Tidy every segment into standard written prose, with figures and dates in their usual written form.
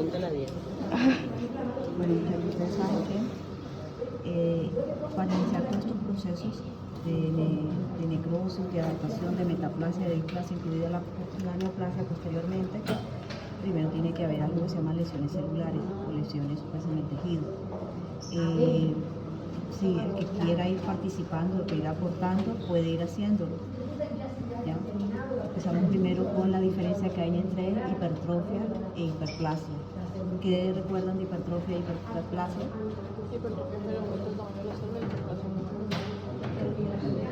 ponte la 10. Bueno, muchachos, ustedes saben que para iniciar todos estos procesos de necrosis, de adaptación, de metaplasia, de displasia, incluida la neoplasia posteriormente, primero tiene que haber algo que se llama lesiones celulares o lesiones pues, en el tejido. Si el que quiera ir participando, el que ir aportando, puede ir haciéndolo. ¿Ya? Empezamos primero con la diferencia que hay entre hipertrofia e hiperplasia. ¿Qué recuerdan de hipertrofia e hiperplasia?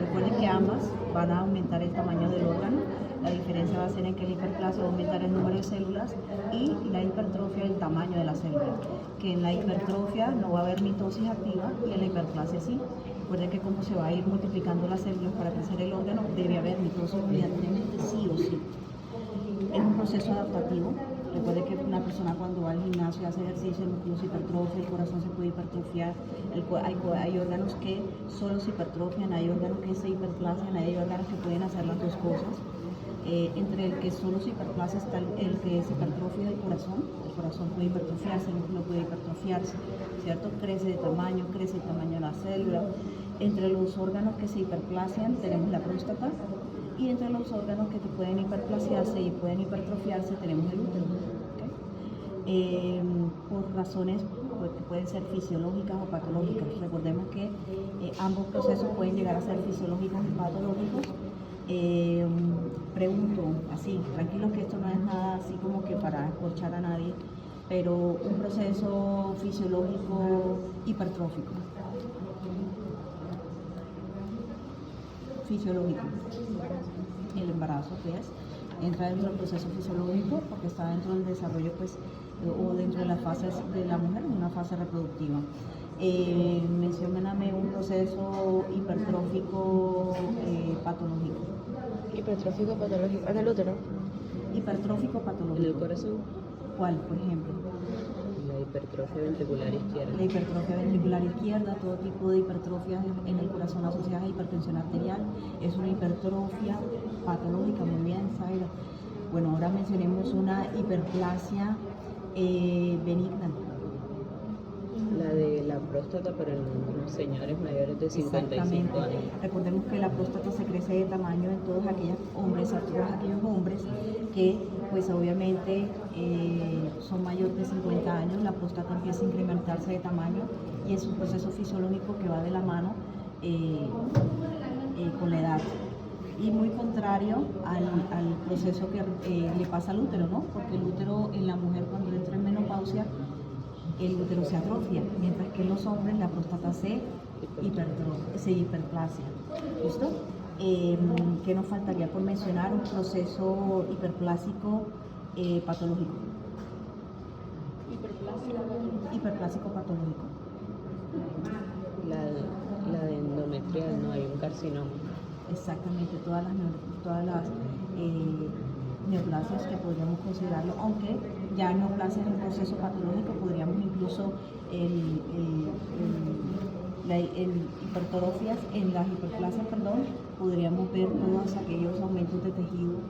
Recuerden que ambas van a aumentar el tamaño del órgano. La diferencia va a ser en que la hiperplasia va a aumentar el número de células y la hipertrofia el tamaño de la célula. Que en la hipertrofia no va a haber mitosis activa y en la hiperplasia sí. Recuerden que como se va a ir multiplicando las células para crecer el órgano, debe haber mitosis obligatoriamente sí o sí. Es un proceso adaptativo. Recuerde que una persona cuando va al gimnasio y hace ejercicio, el músculo se hipertrofia, el corazón se puede hipertrofiar, hay órganos que solo se hipertrofian, hay órganos que se hiperplasian, hay órganos que pueden hacer las dos cosas. Entre el que solo se hiperplasia está el que es hipertrofia del corazón. El corazón puede hipertrofiarse, el músculo puede hipertrofiarse, ¿cierto? Crece el tamaño de la célula. Entre los órganos que se hiperplasian tenemos la próstata. Y entre los órganos que pueden hiperplasiarse y pueden hipertrofiarse tenemos el útero. ¿Okay? Por razones que pueden ser fisiológicas o patológicas. Recordemos que ambos procesos pueden llegar a ser fisiológicos y patológicos. Pregunto, así, tranquilos que esto no es nada así como que para escorchar a nadie, pero un proceso fisiológico hipertrófico. Fisiológico. El embarazo, ¿qué es? Entra dentro del proceso fisiológico porque está dentro del desarrollo, pues, o dentro de las fases de la mujer, una fase reproductiva. Mencióname un proceso hipertrófico patológico. Hipertrófico patológico. ¿En el útero? Hipertrófico patológico. ¿En el corazón? ¿Cuál, por ejemplo? La hipertrofia ventricular izquierda. La hipertrofia ventricular izquierda, todo tipo de hipertrofias en el corazón asociadas a hipertensión arterial, es una hipertrofia patológica, muy bien, Zaira. Bueno, ahora mencionemos una hiperplasia benigna. La de la próstata para los señores mayores de 55 años. Recordemos que la próstata se crece de tamaño en todos aquellos hombres que pues obviamente son mayores de 50 años, la próstata empieza a incrementarse de tamaño y es un proceso fisiológico que va de la mano con la edad. Y muy contrario al proceso que le pasa al útero, ¿no? Porque el útero en la mujer cuando entra en menopausia, el útero se atrofia, mientras que en los hombres la próstata se hiperplasia. ¿Listo? ¿Qué nos faltaría por mencionar? Un proceso hiperplásico patológico. Hiperplásico patológico. La de endometrial, no hay un carcinoma. Exactamente, todas las neoplasias que podríamos considerarlo, aunque ya neoplasia es un proceso patológico, podríamos incluso hipertrofias, en las hiperplasias, podríamos ver todos aquellos aumentos de tejido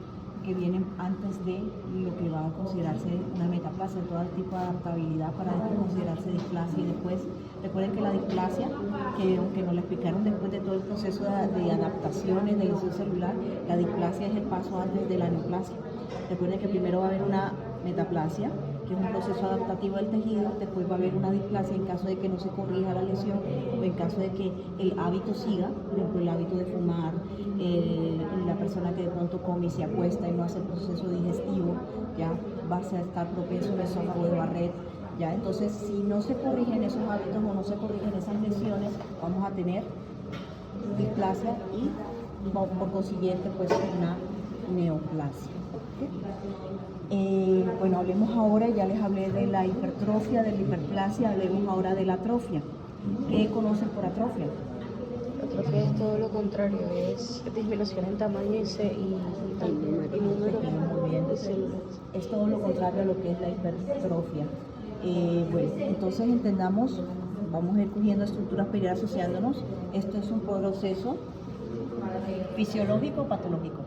que vienen antes de lo que va a considerarse una metaplasia, todo el tipo de adaptabilidad para considerarse displasia. Y después, recuerden que la displasia, que aunque nos la explicaron después de todo el proceso de adaptaciones de lesión celular, la displasia es el paso antes de la neoplasia. Recuerden que primero va a haber una metaplasia, que es un proceso adaptativo del tejido, después va a haber una displasia en caso de que no se corrija la lesión o en caso de que el hábito siga, por ejemplo el hábito de fumar, la persona que de pronto come y se acuesta y no hace el proceso digestivo, ya va a estar propenso al esófago de Barrett. ¿Ya? Entonces, si no se corrigen esos hábitos o no se corrigen esas lesiones, vamos a tener displasia y por consiguiente pues una neoplasia. Bueno, hablemos ahora, ya les hablé de la hipertrofia, de la hiperplasia, hablemos ahora de la atrofia. ¿Qué conocen por atrofia? Atrofia es todo lo contrario, es disminución en tamaño y número de células. Es todo lo contrario a lo que es la hipertrofia. Bueno, entonces entendamos, vamos a ir cogiendo estructuras para ir asociándonos. Esto es un proceso fisiológico o patológico.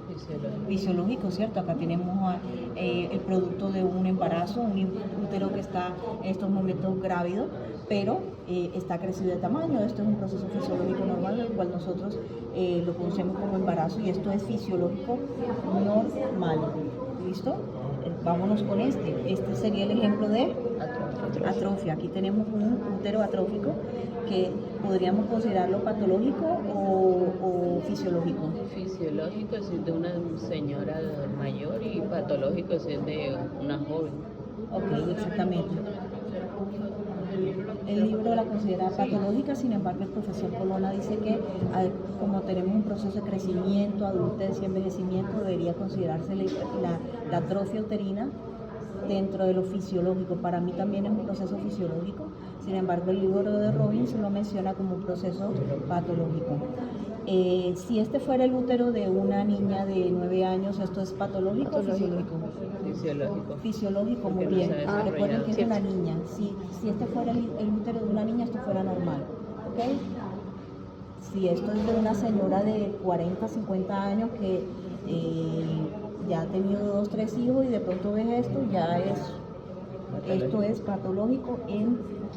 fisiológico, ¿cierto? Acá tenemos el producto de un embarazo, un útero que está en estos momentos grávido, pero está crecido de tamaño. Esto es un proceso fisiológico normal, el cual nosotros lo conocemos como embarazo, y esto es fisiológico normal. ¿Listo? Vámonos con este. Este sería el ejemplo de atrofia. Aquí tenemos un útero atrófico que podríamos considerarlo patológico o fisiológico. Fisiológico si es de una señora mayor y patológico si es de una joven. Ok, exactamente. El libro la considera patológica, sin embargo el profesor Colonna dice que como tenemos un proceso de crecimiento, adultez y envejecimiento, debería considerarse la atrofia uterina dentro de lo fisiológico. Para mí también es un proceso fisiológico, sin embargo el libro de Robbins lo menciona como un proceso patológico. Si este fuera el útero de una niña de 9 años, ¿esto es patológico o fisiológico? Fisiológico. Fisiológico, muy Porque no bien. se ha Recuerden que es desarrollado. una niña. Si este fuera el útero de una niña, esto fuera normal. ¿Ok? Si esto es de una señora de 40, 50 años que ya ha tenido 2, 3 hijos y de pronto ves esto, esto es patológico,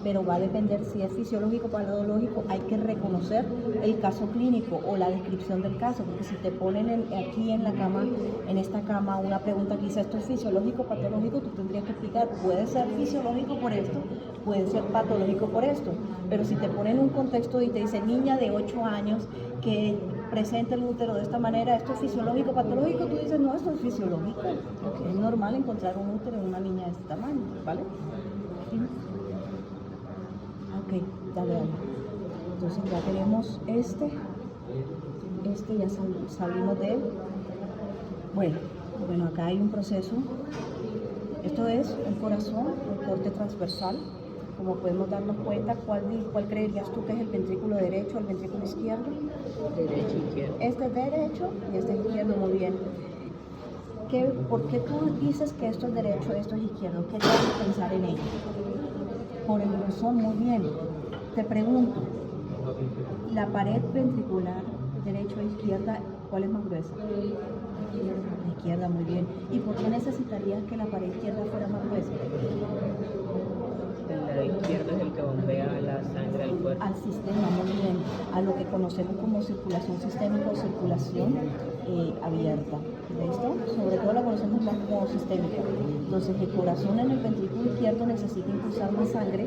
pero va a depender si es fisiológico o patológico. Hay que reconocer el caso clínico o la descripción del caso, porque si te ponen aquí en la cama, en esta cama, una pregunta que dice esto es fisiológico o patológico, tú tendrías que explicar, puede ser fisiológico por esto, puede ser patológico por esto. Pero si te ponen un contexto y te dice niña de 8 años que presenta el útero de esta manera, esto es fisiológico o patológico, tú dices no, esto es fisiológico. Es normal encontrar un útero en una niña de este tamaño, ¿vale? Ok, dale. Entonces ya tenemos este ya salimos de él. Bueno, acá hay un proceso. Esto es un corazón, un corte transversal. Como podemos darnos cuenta, ¿cuál creerías tú que es el ventrículo derecho o el ventrículo izquierdo? Derecho, izquierdo. Este es derecho y este es izquierdo, muy bien. ¿Por qué tú dices que esto es derecho, esto es izquierdo? ¿Qué te hace pensar en ello? Por el grosor, muy bien. Te pregunto, la pared ventricular, derecha o izquierda, ¿cuál es más gruesa? La izquierda, muy bien. ¿Y por qué necesitarías que la pared izquierda fuera más gruesa? El lado izquierdo es el que bombea la sangre al cuerpo. Al sistema, muy bien, a lo que conocemos como circulación sistémica o circulación abierta. ¿Listo? Sobre todo la conocemos más como sistémica. Entonces el corazón en el ventrículo izquierdo necesita impulsar más sangre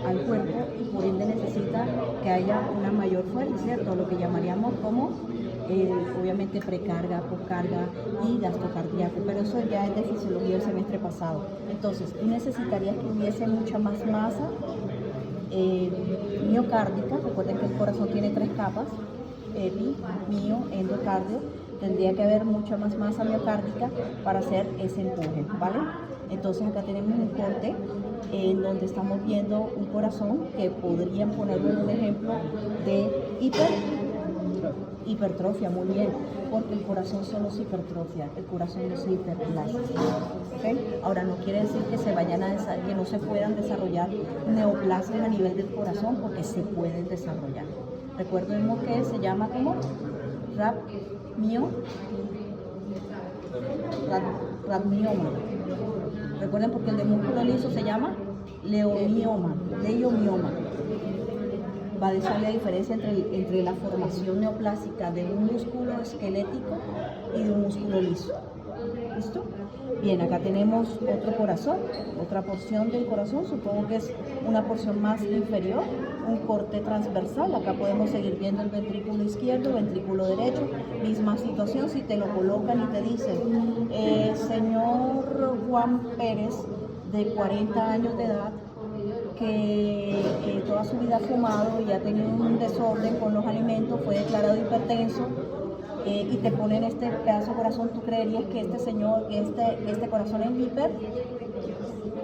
al cuerpo y por ende necesita que haya una mayor fuerza, ¿cierto? Lo que llamaríamos como obviamente precarga, poscarga y gasto cardíaco, pero eso ya es de fisiología del semestre pasado. Entonces tú necesitarías que hubiese mucha más masa miocárdica. Recuerden que el corazón tiene 3 capas, epi, mio, endocardio. Tendría que haber mucha más masa miocárdica para hacer ese empuje, ¿vale? Entonces acá tenemos un corte en donde estamos viendo un corazón que podrían ponerlo en un ejemplo de hipertrofia, muy bien, porque el corazón solo se hipertrofia, el corazón no se hiperplasia. ¿Okay? Ahora no quiere decir que que no se puedan desarrollar neoplasias a nivel del corazón, porque se pueden desarrollar. Recordemos que se llama como rhabdomioma. Recuerden, porque el de músculo liso se llama leiomioma. Va a decir la diferencia entre la formación neoplásica de un músculo esquelético y de un músculo liso. ¿Listo? Bien, acá tenemos otro corazón, otra porción del corazón, supongo que es una porción más inferior, un corte transversal. Acá podemos seguir viendo el ventrículo izquierdo, ventrículo derecho, misma situación. Si te lo colocan y te dicen, señor Juan Pérez, de 40 años de edad, que toda su vida ha fumado y ha tenido un desorden con los alimentos, fue declarado hipertenso, y te ponen este pedazo de corazón, ¿tú creerías que este señor, este corazón es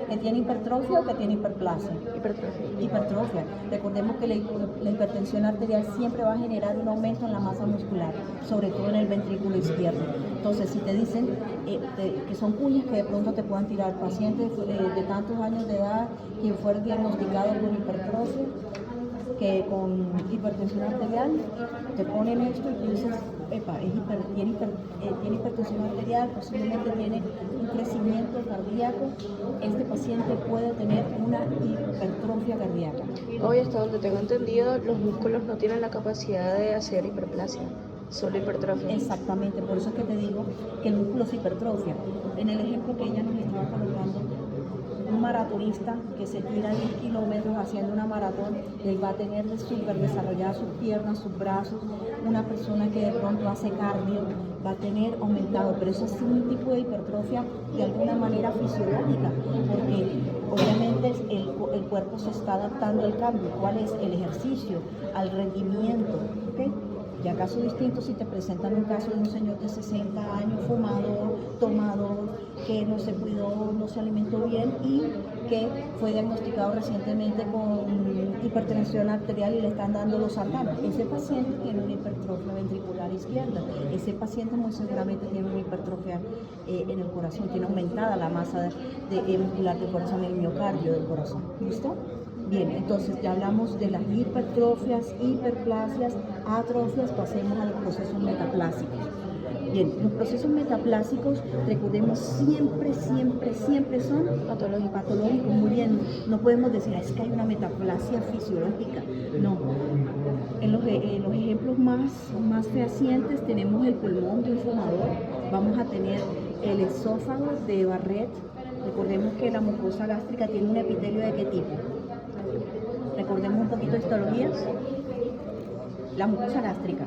que tiene hipertrofia o que tiene hiperplasia? Hipertrofia. Recordemos que la hipertensión arterial siempre va a generar un aumento en la masa muscular, sobre todo en el ventrículo izquierdo. Entonces, si te dicen que son cuñas que de pronto te puedan tirar, pacientes de tantos años de edad que fueron diagnosticados con hipertrofia, que con hipertensión arterial, te ponen esto y tú dices, tiene hipertensión arterial, posiblemente tiene un crecimiento cardíaco, este paciente puede tener una hipertrofia cardíaca. Hoy, hasta donde tengo entendido, los músculos no tienen la capacidad de hacer hiperplasia, solo hipertrofia. Exactamente, por eso es que te digo que el músculo se hipertrofia. En el ejemplo que ella nos estaba colocando, un maratonista que se tira 10 kilómetros haciendo una maratón, él va a tener súper desarrolladas sus piernas, sus brazos. Una persona que de pronto hace cardio va a tener aumentado, pero eso es un tipo de hipertrofia de alguna manera fisiológica, porque obviamente el cuerpo se está adaptando al cambio. ¿Cuál es? El ejercicio, al rendimiento, ¿okay? Ya caso distinto si te presentan un caso de un señor de 60 años, fumador, tomador, que no se cuidó, no se alimentó bien y que fue diagnosticado recientemente con hipertensión arterial y le están dando los sartanos. Ese paciente tiene una hipertrofia ventricular izquierda. Ese paciente muy seguramente tiene una hipertrofia en el corazón, tiene aumentada la masa muscular del corazón, el miocardio del corazón. ¿Listo? Bien, entonces ya hablamos de las hipertrofias, hiperplasias, atrofias, pasemos a los procesos metaplásicos. Bien, los procesos metaplásicos, recordemos, siempre son patológicos, muy bien. No podemos decir, es que hay una metaplasia fisiológica. No. En los ejemplos más fehacientes tenemos el pulmón de un fumador, vamos a tener el esófago de Barrett. Recordemos que la mucosa gástrica tiene un epitelio de qué tipo. Recordemos un poquito de histología. La mucosa gástrica.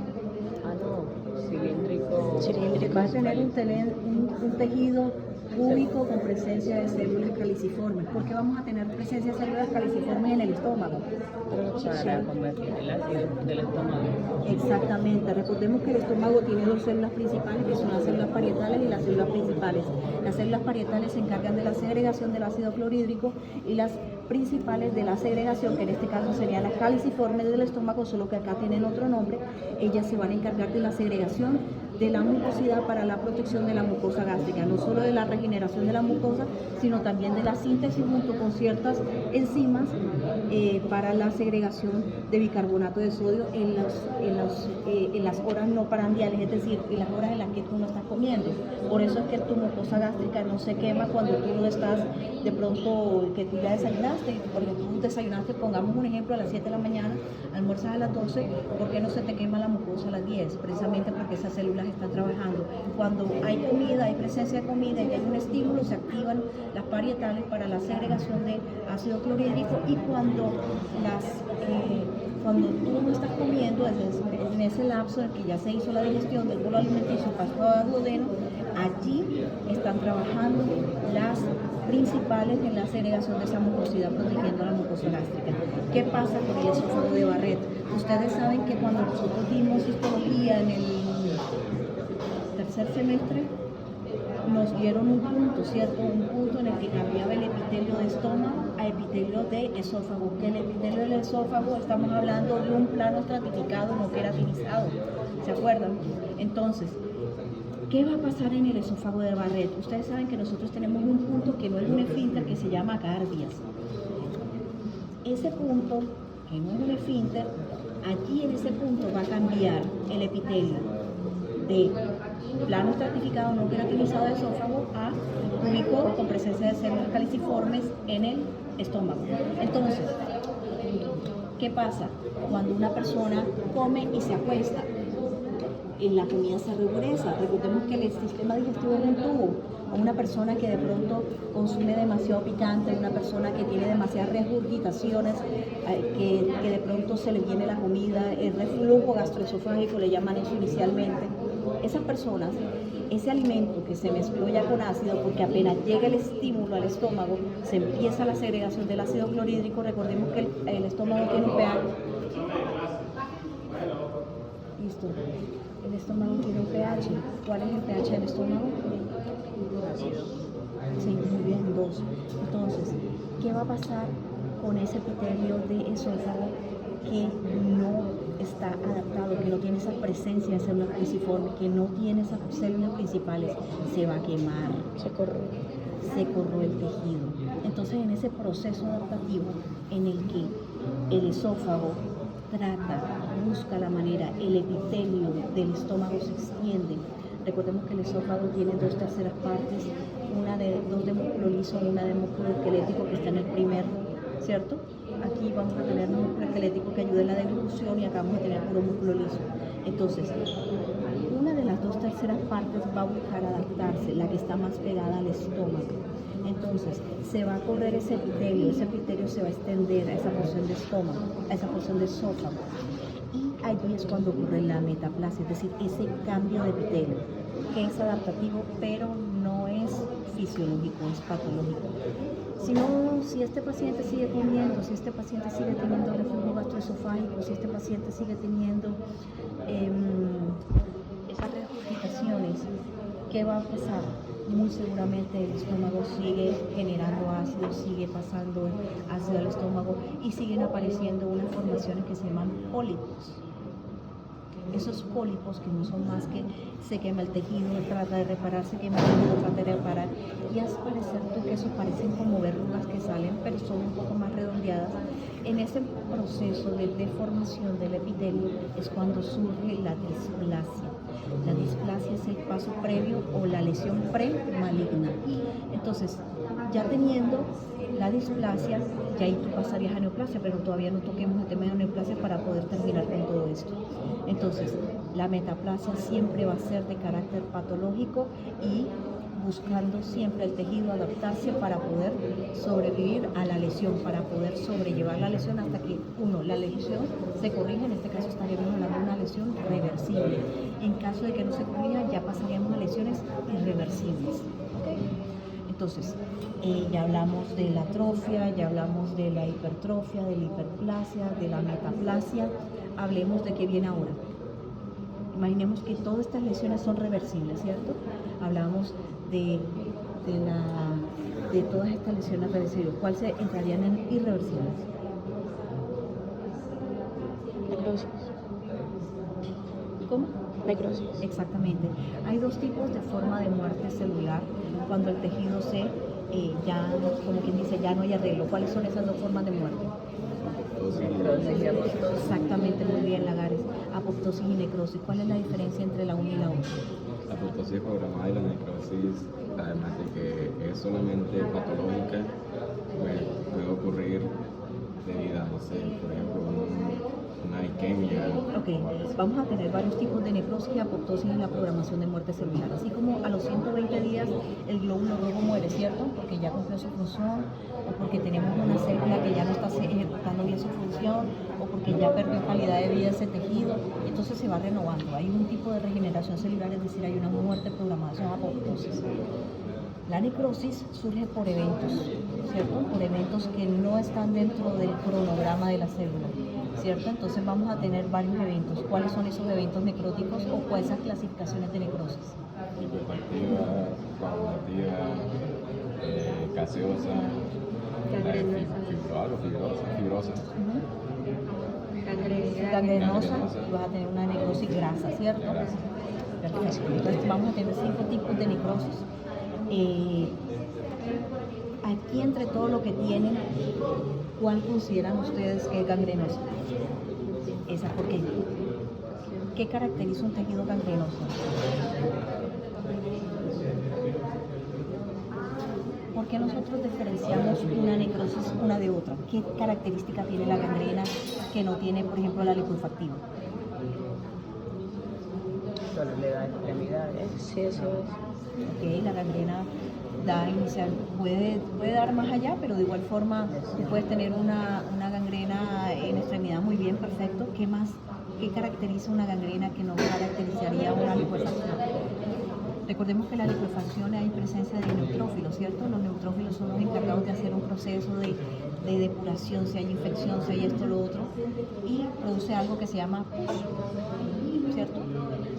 Cilíndrico. Va a tener un tejido cúbico con presencia de células caliciformes. ¿Por qué vamos a tener presencia de células caliciformes en el estómago? Para convertir el ácido del estómago. Exactamente. Recordemos que el estómago tiene dos células principales, que son las células parietales y las células principales. Las células parietales se encargan de la segregación del ácido clorhídrico y las principales de la segregación, que en este caso serían las caliciformes del estómago, solo que acá tienen otro nombre. Ellas se van a encargar de la segregación de la mucosidad para la protección de la mucosa gástrica, no solo de la regeneración de la mucosa, sino también de la síntesis junto con ciertas enzimas para la segregación de bicarbonato de sodio en las horas no prandiales, es decir, en las horas en las que tú no estás comiendo. Por eso es que tu mucosa gástrica no se quema cuando tú no estás, de pronto, que tú ya desayunaste, porque tú desayunaste, pongamos un ejemplo, a las 7 de la mañana, almuerzas a las 12, ¿por qué no se te quema la mucosa a las 10? Precisamente porque esas células están trabajando. Cuando hay comida, hay presencia de comida y hay un estímulo, se activan las parietales para la segregación de ácido clorhídrico, y cuando tú no estás comiendo, en ese lapso en que ya se hizo la digestión del bolo alimenticio, pasó a duodeno, allí están trabajando las principales en la segregación de esa mucosidad, protegiendo la mucosa gástrica. ¿Qué pasa con el esófago de Barrett? Ustedes saben que cuando nosotros dimos histología en el tercer semestre, nos dieron un punto, ¿cierto? Un punto en el que cambiaba el epitelio de estómago a epitelio de esófago. Que el epitelio del esófago, estamos hablando de un plano estratificado, no queratinizado. ¿Se acuerdan? Entonces, ¿qué va a pasar en el esófago de Barrett? Ustedes saben que nosotros tenemos un punto que no es un esfínter, que se llama Gardias. Ese punto, que no es un esfínter, allí en ese punto va a cambiar el epitelio de plano estratificado no queratinizado de esófago a cúbico con presencia de células caliciformes en el estómago. Entonces, ¿qué pasa? Cuando una persona come y se acuesta, en la comida se regresa. Recordemos que el sistema digestivo es un tubo. O una persona que de pronto consume demasiado picante, una persona que tiene demasiadas regurgitaciones, que de pronto se le viene la comida, el reflujo gastroesofágico, le llaman eso inicialmente. Esas personas, ese alimento que se mezcló ya con ácido, porque apenas llega el estímulo al estómago, se empieza la segregación del ácido clorhídrico. Recordemos que el estómago tiene un pH. Listo. El estómago tiene un pH. ¿Cuál es el pH del estómago? Sí, muy bien, 2. Entonces, ¿qué va a pasar con ese epitelio de esófago que no está adaptado, que no tiene esa presencia de células caliciformes, que no tiene esas células principales? Se va a quemar. Se corroe el tejido. Entonces, en ese proceso adaptativo en el que el esófago trata busca la manera, el epitelio del estómago se extiende. Recordemos que el esófago tiene 2/3 partes, dos de músculo liso, una de músculo esquelético que está en el primer, ¿cierto? Aquí vamos a tener un músculo esquelético que ayuda en la deglución y acá vamos a tener puro músculo liso. Entonces, una de las 2/3 partes va a buscar adaptarse, la que está más pegada al estómago. Entonces, se va a correr ese epitelio se va a extender a esa porción de estómago, a esa porción de esófago. Y allí es cuando ocurre la metaplasia, es decir, ese cambio de epitelio, que es adaptativo, pero no es fisiológico, es patológico. Si este paciente sigue comiendo, si este paciente sigue teniendo reflujo gastroesofágico, si este paciente sigue teniendo esas regurgitaciones, ¿qué va a pasar? Muy seguramente el estómago sigue generando ácido, sigue pasando ácido al estómago y siguen apareciendo unas formaciones que se llaman pólipos. Esos pólipos que no son más que se quema el tejido, trata de reparar, se quema el tejido, trata de reparar y hace parecer tú que eso parecen como verrugas que salen, pero son un poco más redondeadas. En ese proceso de deformación del epitelio es cuando surge la displasia. La displasia es el paso previo o la lesión pre-maligna. Entonces, ya teniendo la displasia, ya ahí tú pasarías a neoplasia, pero todavía no toquemos el tema de neoplasia para poder terminar con todo esto. Entonces, la metaplasia siempre va a ser de carácter patológico y buscando siempre el tejido adaptarse para poder sobrevivir a la lesión, para poder sobrellevar la lesión hasta que, la lesión se corrija. En este caso estaríamos hablando de una lesión reversible. En caso de que no se corrija, ya pasaríamos a lesiones irreversibles. ¿Okay? Entonces, ya hablamos de la atrofia, ya hablamos de la hipertrofia, de la hiperplasia, de la metaplasia. Hablemos de qué viene ahora. Imaginemos que todas estas lesiones son reversibles, ¿cierto? Hablamos de todas estas lesiones reversibles. ¿Cuáles se entrarían en irreversibles? Necrosis. ¿Cómo? Necrosis. Exactamente. Hay dos tipos de forma de muerte celular cuando el tejido ya, como quien dice, ya no hay arreglo. ¿Cuáles son esas dos formas de muerte? Necrosis y apoptosis. Exactamente, muy bien, Lagares. Apoptosis y necrosis. ¿Cuál es la diferencia entre la una y la otra? La apoptosis programada y la necrosis, además de que es solamente patológica, pues puede ocurrir debido a, no sé, por ejemplo, una isquemia. Ok, vamos a tener varios tipos de necrosis y apoptosis en la programación de muerte celular. Así como a los 120 días el glóbulo rojo muere, ¿cierto? Porque ya cumplió su función, o porque tenemos una célula que ya no está ejecutando bien su función, o porque ya perdió calidad de vida ese tejido, entonces se va renovando. Hay un tipo de regeneración celular, es decir, hay una muerte programada, se llama apoptosis. La necrosis surge por eventos, ¿cierto? Por eventos que no están dentro del cronograma de la célula, ¿cierto? Entonces vamos a tener varios eventos. ¿Cuáles son esos eventos necróticos o cuáles son esas clasificaciones de necrosis? Lipoactiva, coagulativa, gaseosa, fibrosa. Gangrenosa, y vas a tener una necrosis grasa, ¿cierto? Perfecto. Entonces vamos a tener 5 tipos de necrosis. Aquí entre todo lo que tienen, ¿cuál consideran ustedes que es gangrenosa? Esa, ¿por qué? ¿Qué caracteriza un tejido gangrenoso? ¿Por qué nosotros diferenciamos una necrosis una de otra? ¿Qué característica tiene la gangrena que no tiene, por ejemplo, la lipoactiva? Solo le da extremidades. Sí, eso es. Ok, la gangrena da inicial, puede dar más allá, pero de igual forma tú puedes tener una gangrena en extremidad muy bien, perfecto. ¿Qué más? ¿Qué caracteriza una gangrena que no caracterizaría una lipoacción? Recordemos que la lipoacción hay presencia de neutrófilos, ¿cierto? Los neutrófilos son los encargados de hacer un proceso de depuración, si hay infección, si hay esto, lo otro, y produce algo que se llama pus, ¿cierto?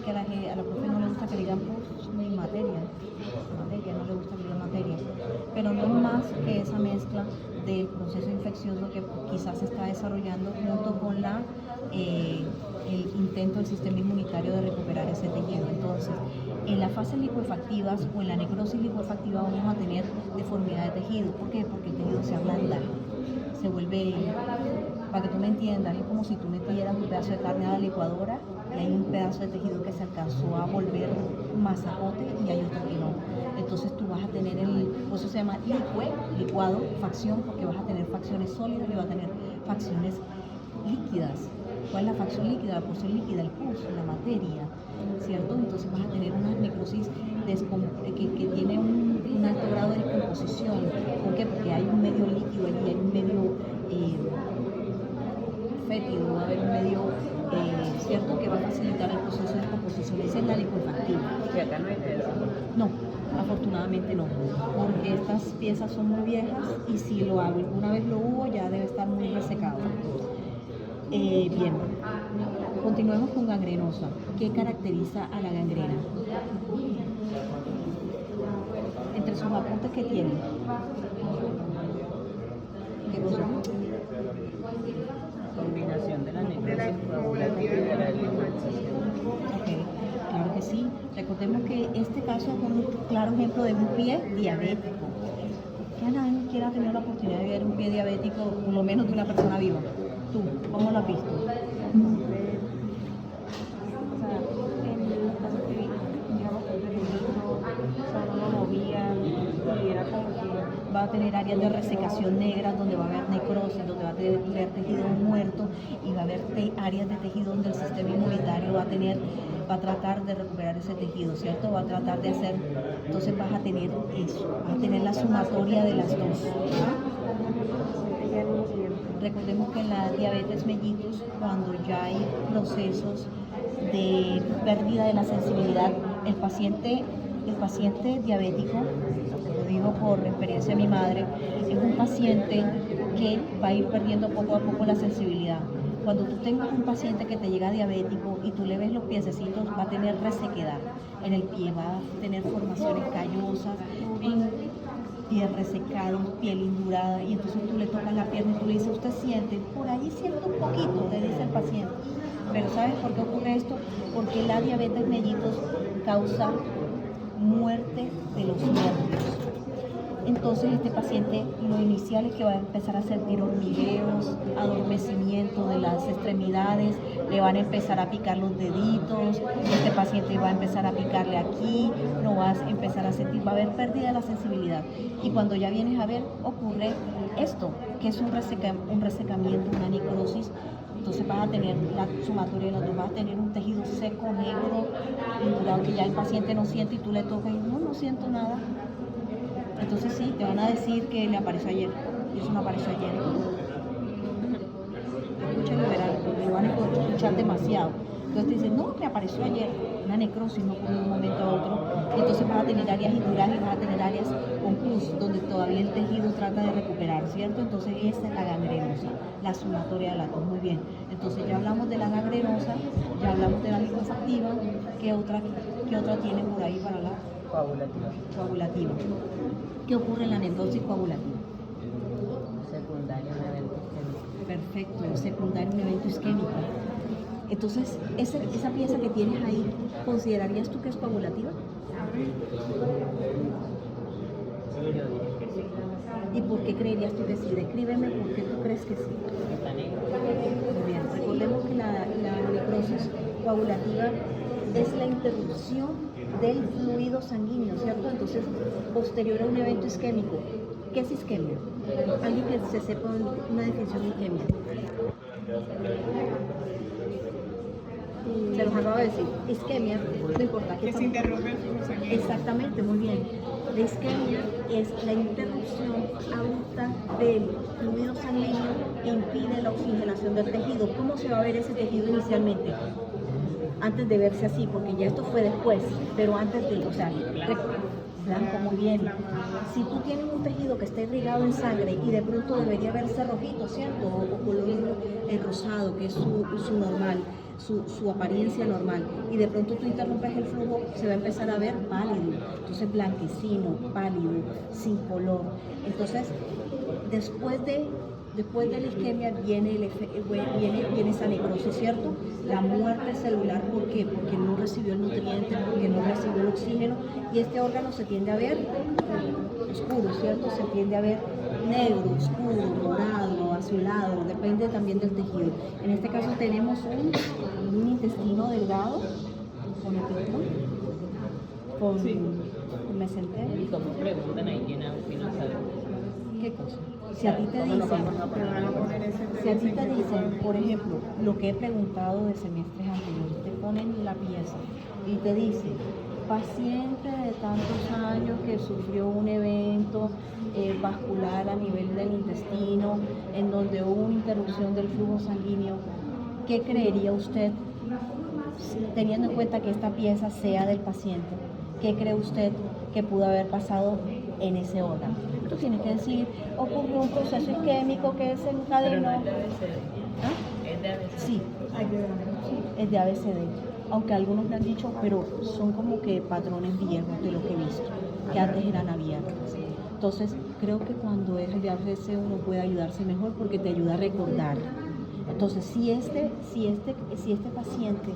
Que a la profe no le gusta que le digan pus ni materia, no le gusta que le digan materia, pero no es más que esa mezcla del proceso infeccioso que quizás se está desarrollando junto con el intento del sistema inmunitario de recuperar ese tejido. Entonces, en las fases lipoactivas o en la necrosis lipoactiva vamos a tener deformidad de tejido. ¿Por qué? Porque el tejido se ablanda, se vuelve Para que tú me entiendas, es como si tú metieras un pedazo de carne a la licuadora y hay un pedazo de tejido que se alcanzó a volver masacote y hay otro que no. Entonces tú vas a tener por eso se llama licuado, facción, porque vas a tener facciones sólidas y vas a tener facciones líquidas. ¿Cuál es la facción líquida? Por ser líquida el pus, la materia, ¿cierto? Entonces vas a tener una necrosis que tiene un alto grado de descomposición. ¿Por qué? Porque hay un medio líquido allí, hay un medio fétido, va a haber un medio, ¿cierto? Que va a facilitar el proceso de descomposición. Esa es la licuefactiva. Que acá no hay de eso. No, afortunadamente no, porque estas piezas son muy viejas y si lo hago, alguna vez lo hubo, ya debe estar muy resecado. Bien, continuemos con gangrenosa. ¿Qué caracteriza a la gangrena? Entre sus apuntes que tiene. ¿Qué cosa? Combinación de la necrosis coagulativa y de la liposucción. Ok, claro que sí. Recordemos que este caso es un claro ejemplo de un pie diabético. ¿Quién quiera tener la oportunidad de ver un pie diabético, por lo menos de una persona viva? Tú, ¿cómo lo has visto? O sea, en el caso que vi, digamos que el pequeñito, o sea, no lo movían y era como que Va a tener áreas de resecación negras donde va a haber necrosis, donde va a tener tejido muerto y va a haber áreas de tejido donde el sistema inmunitario va a tratar de recuperar ese tejido, ¿cierto? Va a tratar de hacer, entonces vas a tener eso, vas a tener la sumatoria de las dos. Recordemos que en la diabetes mellitus, cuando ya hay procesos de pérdida de la sensibilidad, el paciente diabético, lo digo por experiencia de mi madre, es un paciente que va a ir perdiendo poco a poco la sensibilidad. Cuando tú tengas un paciente que te llega diabético y tú le ves los piececitos, va a tener resequedad en el pie, va a tener formaciones callosas, en piel resecada, piel indurada, y entonces tú le tocas la pierna y tú le dices, usted siente, por ahí siento un poquito, le dice el paciente. Pero ¿sabes por qué ocurre esto? Porque la diabetes mellitus causa muerte de los nervios. Entonces este paciente lo inicial es que va a empezar a sentir hormigueos, adormecimiento de las extremidades, le van a empezar a picar los deditos, este paciente va a empezar a picarle aquí, lo vas a empezar a sentir, va a haber pérdida de la sensibilidad. Y cuando ya vienes a ver, ocurre esto, que es un resecamiento, una necrosis. Entonces vas a tener la sumatoria de los dos, vas a tener un tejido seco, negro, indurado, que ya el paciente no siente y tú le tocas y no siento nada. Entonces sí, te van a decir que le apareció ayer, y eso no apareció ayer. Escuchen liberal, porque lo van a escuchar demasiado. Entonces te dicen, no, me apareció ayer, una necrosis, no por un momento a otro. Entonces vas a tener áreas indurales, vas a tener áreas con pus, donde todavía el tejido trata de recuperar, ¿cierto? Entonces esta es la gangrenosa, la sumatoria de las dos, muy bien. Entonces ya hablamos de la gangrenosa, ya hablamos de la liposuctiva, ¿qué otra tiene por ahí para la coagulativa? ¿Qué ocurre en la necrosis coagulativa? Secundario un evento isquémico. Perfecto, secundario un evento isquémico. Entonces, esa pieza que tienes ahí, ¿considerarías tú que es coagulativa? Yo diría que sí. ¿Y por qué creerías tú que sí? Descríbeme por qué tú crees que sí. Está negro. Muy bien, recordemos que la necrosis coagulativa es la interrupción del fluido sanguíneo, ¿cierto? Entonces, posterior a un evento isquémico. ¿Qué es isquemia? Alguien que se sepa una definición de isquemia. Se los acabo de decir. Isquemia, no importa. Que se interrumpe el flujo sanguíneo. Exactamente, muy bien. La isquemia es la interrupción abrupta del fluido sanguíneo que impide la oxigenación del tejido. ¿Cómo se va a ver ese tejido inicialmente? Antes de verse así, porque ya esto fue después, pero antes de, o sea, blanco, muy bien. Si tú tienes un tejido que está irrigado en sangre y de pronto debería verse rojito, ¿cierto? O color rosado, que es su normal, su apariencia normal, y de pronto tú interrumpes el flujo, se va a empezar a ver pálido, entonces blanquecino, pálido, sin color. Entonces, después de la isquemia viene esa necrosis, ¿cierto? La muerte celular, ¿por qué? Porque no recibió el nutriente, porque no recibió el oxígeno, y este órgano se tiende a ver oscuro, ¿cierto? Se tiende a ver negro, oscuro, dorado, su lado, depende también del tejido. En este caso tenemos un intestino delgado con epitún, con mesentero. Y como preguntan ahí, tiene algo que no sabe. ¿Qué cosa? Si a ti te dicen, por ejemplo, lo que he preguntado de semestres anteriores, te ponen la pieza y te dice, paciente de tantos años que sufrió un evento vascular a nivel del intestino, en donde hubo una interrupción del flujo sanguíneo, ¿qué creería usted, teniendo en cuenta que esta pieza sea del paciente? ¿Qué cree usted que pudo haber pasado en ese órgano? Tú tienes que decir, ocurrió un proceso isquémico que desencadenó. Pero no es de ABCD. ¿Ah? Es de ABCD. Sí, es de ABCD. Aunque algunos me han dicho, pero son como que patrones viejos de lo que he visto, que antes eran abiertos. Entonces, creo que cuando es de ABCD uno puede ayudarse mejor porque te ayuda a recordar. Entonces, si este paciente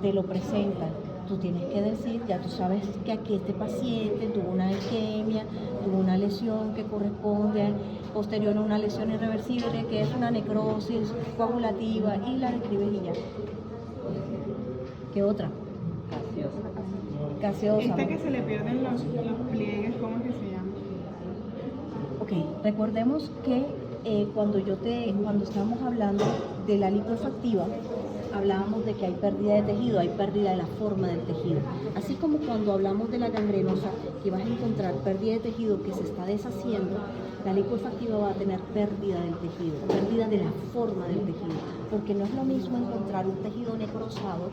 te lo presenta, tú tienes que decir, ya tú sabes que aquí este paciente tuvo una isquemia, tuvo una lesión que corresponde posterior a una lesión irreversible, que es una necrosis coagulativa, y la describes y ya. ¿Qué otra? Gaseosa. Esta que se le pierden los pliegues, ¿cómo es que se llama? Ok, recordemos que cuando estábamos hablando de la lipoesactiva, hablábamos de que hay pérdida de tejido, hay pérdida de la forma del tejido. Así como cuando hablamos de la gangrenosa, que vas a encontrar pérdida de tejido que se está deshaciendo, la lipoesactiva va a tener pérdida del tejido, pérdida de la forma del tejido, porque no es lo mismo encontrar un tejido necrosado,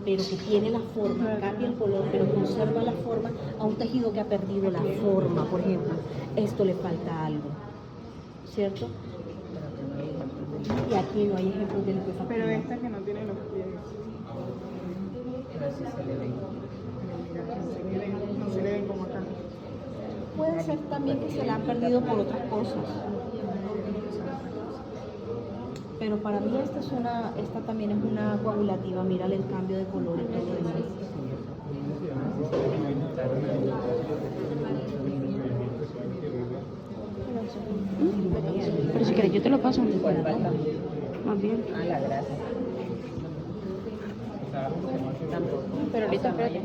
pero que tiene la forma, cambia el color, pero conserva la forma, a un tejido que ha perdido la forma. Por ejemplo, esto le falta algo, ¿cierto? Y aquí no hay ejemplos de lipoesactiva. Pero esta que no tiene los pliegues. Pero sí se le ve. No se le ven como acá. Puede ser también que se la han perdido por otras cosas. Pero para mí esta también es una coagulativa. Mírale el cambio de color y todo eso. Pero si quieres yo te lo paso. ¿Cuál falta? Más bien. Ah, la grasa. Tampoco. Pero ahorita espérate.